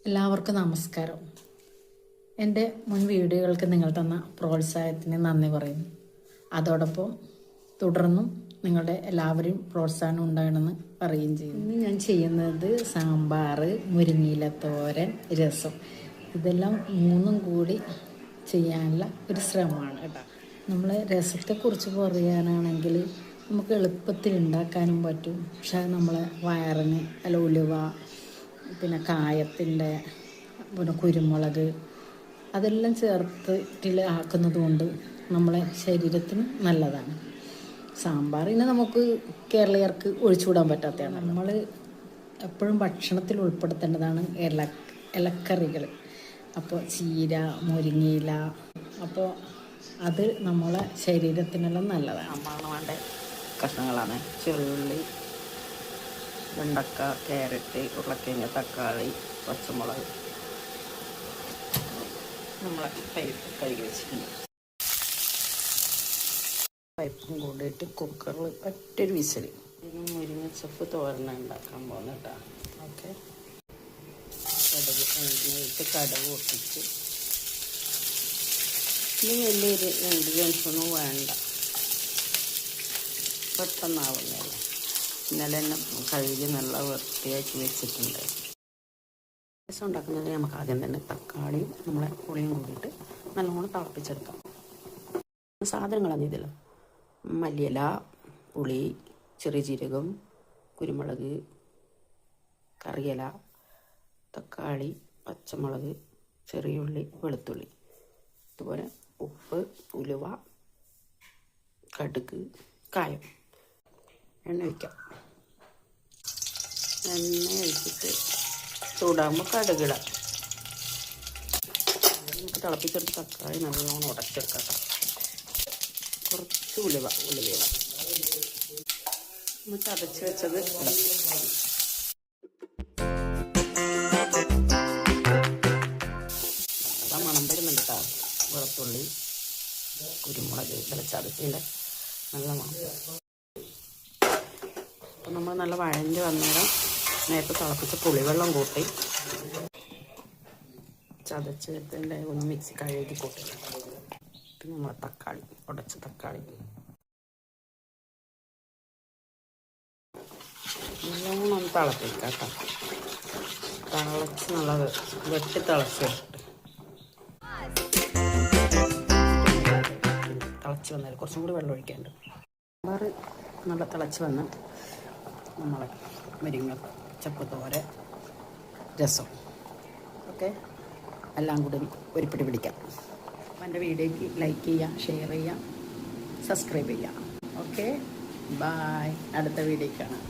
എല്ലാവർക്കും നമസ്കാരം. എൻ്റെ മുൻ വീഡിയോകൾക്ക് നിങ്ങൾ തന്ന പ്രോത്സാഹനത്തിന് നന്ദി പറയുന്നു. അതോടൊപ്പം തുടർന്നും നിങ്ങളുടെ എല്ലാവരും പ്രോത്സാഹനം ഉണ്ടാകണമെന്ന് പറയുകയും ചെയ്യുന്നു. ഇന്ന് ഞാൻ ചെയ്യുന്നത് സാമ്പാർ, മുരിങ്ങയില തോരൻ, രസം, ഇതെല്ലാം മൂന്നും കൂടി ചെയ്യാനുള്ള ഒരു ശ്രമമാണ് കേട്ടോ. നമ്മൾ രസത്തെക്കുറിച്ച് പറയാനാണെങ്കിൽ നമുക്ക് എളുപ്പത്തിൽ ഉണ്ടാക്കാനും പറ്റും. പക്ഷേ നമ്മളെ വയറിന് അല്ല ഉലുവ, പിന്നെ കായത്തിൻ്റെ, പിന്നെ കുരുമുളക്, അതെല്ലാം ചേർത്തിട്ടിൽ ആക്കുന്നത് കൊണ്ട് നമ്മളെ ശരീരത്തിന് നല്ലതാണ്. സാമ്പാറിന് നമുക്ക് കേരളീയർക്ക് ഒഴിച്ചുകൂടാൻ പറ്റാത്തതാണ്. നമ്മൾ എപ്പോഴും ഭക്ഷണത്തിൽ ഉൾപ്പെടുത്തേണ്ടതാണ് ഇലക്കറികൾ. അപ്പോൾ ചീര, മുരിങ്ങയില, അപ്പോൾ അത് നമ്മളെ ശരീരത്തിനെല്ലാം നല്ലതാണ്. സാമ്പാറിന് വേണ്ട കഷ്ണങ്ങളാണ് ചെറുള്ളി, വെണ്ടക്ക, ക്യാരറ്റ്, ഉരുളക്കിഴങ്ങ്, തക്കാളി, പച്ചമുളക്. നമ്മളെ പരിപ്പ് കഴുകി വെച്ചിട്ടുണ്ട്. പരിപ്പും കൂടിയിട്ട് കുക്കറിൽ ഒറ്റൊരു വിസിൽ. ഇതിന് മുരിങ്ങച്ചപ്പ് തോരന ഉണ്ടാക്കാൻ പോകുന്ന കേട്ടോ. ഓക്കെ, കടുക് കഴിഞ്ഞിട്ട് കടുക് പൊട്ടിച്ച്, ഇത് വലിയൊരു 2 നിമിഷമൊന്നും വേണ്ട, പെട്ടെന്നാവുന്നതല്ല. ഇന്നലെ തന്നെ കഴുകി നല്ല വൃത്തിയാക്കി വെച്ചിട്ടുണ്ട്. രസം ഉണ്ടാക്കുന്നത് നമുക്ക് ആദ്യം തന്നെ തക്കാളിയും നമ്മളെ പുളിയും കൂടിയിട്ട് നല്ലോണം തിളപ്പിച്ചെടുക്കാം. സാധനങ്ങളാണ് ഇതിൽ: മല്ലിയില, പുളി, ചെറിയ ജീരകം, കുരുമുളക്, കറിയില, തക്കാളി, പച്ചമുളക്, ചെറിയുള്ളി, വെളുത്തുള്ളി, അതുപോലെ ഉപ്പ്, ഉലുവ, കടുക്, കായം. എണ്ണ ഒഴിക്കാം. എണ്ണ ഒഴിച്ചിട്ട് ചൂടാകുമ്പോൾ കടുകിടാം. നമുക്ക് തിളപ്പിച്ചെടുത്ത് തക്കാളി നല്ലോണം ഉടച്ചെടുക്കാം. കുറച്ച് ഉലുവയിടാം. നമ്മൾ ചതച്ച് വെച്ചത് മണം വരുന്നുണ്ട് കേട്ടോ. വെളുത്തുള്ളി, കുരുമുളക് ചതച്ചിൻ്റെ നല്ല മണം. അപ്പം നമ്മൾ നല്ല വഴഞ്ഞ് വന്നേരം നേരത്തെ തിളപ്പിച്ച പുളിവെള്ളം കൂട്ടി ചതച്ചതിൻ്റെ ഒന്ന് മിക്സി കഴുകി കൂട്ടി. പിന്നെ നമ്മൾ തക്കാളി, ഉടച്ച തക്കാളി നല്ലോണം തിളപ്പിക്കാം കേട്ടോ. തിളച്ച് നല്ല വെട്ടി തിളച്ചിട്ട് തിളച്ച് വന്നാൽ കുറച്ചും കൂടി വെള്ളം ഒഴിക്കാനുണ്ട്. സാമ്പാർ നല്ല തിളച്ച് വന്ന് നമ്മളെ മുരിങ്ങ ചപ്പ് തോരൻ, രസം, ഓക്കെ, എല്ലാം കൂടി ഒരുപിടി പിടിക്കാം. അപ്പം എൻ്റെ വീഡിയോയ്ക്ക് ലൈക്ക് ചെയ്യാം, ഷെയർ ചെയ്യാം, സബ്സ്ക്രൈബ് ചെയ്യാം. Okay, bye. അടുത്ത വീഡിയോയ്ക്ക് കാണാം.